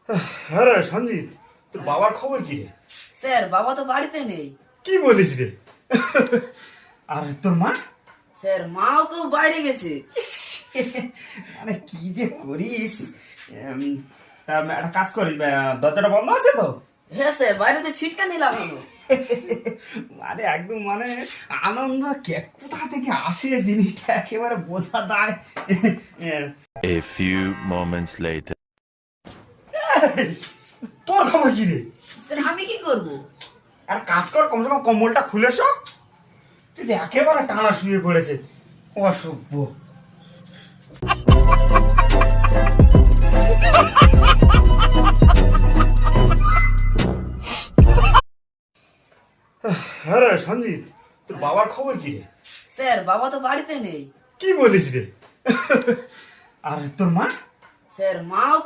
হ্যাঁ রে সঞ্জিত, তোর বাবার খবর কি রে? স্যার, বাবা তো বাড়িতে নেই। কি বলিস রে? আর তোর মা? স্যার, মাও তো বাইরে গেছে। মানে কি যে করিস। তা একটা কাজ করি, দরজাটা বন্ধ আছে তো? হ্যাঁ স্যার, বাইরেতে ছিটকানি লাগানো। মানে একদম মানে আনন্দ কোথা থেকে আসে জিনিসটা একেবারে বোঝা দায়। A few moments later. তোর খবর কি রে? স্যার, আমি কি করব? আর কাজ কর, কমসে কম কম্বলটা খুলে সব। তুই তো একেবারে টানা শুয়ে পড়েছে, অসভ্য। হ্যাঁ রে সঞ্জিত, তোর বাবার খবর কি রে? স্যার, বাবা তো বাড়িতে নেই। কি বলিস রে? আর তোর মা? স্যার, মাও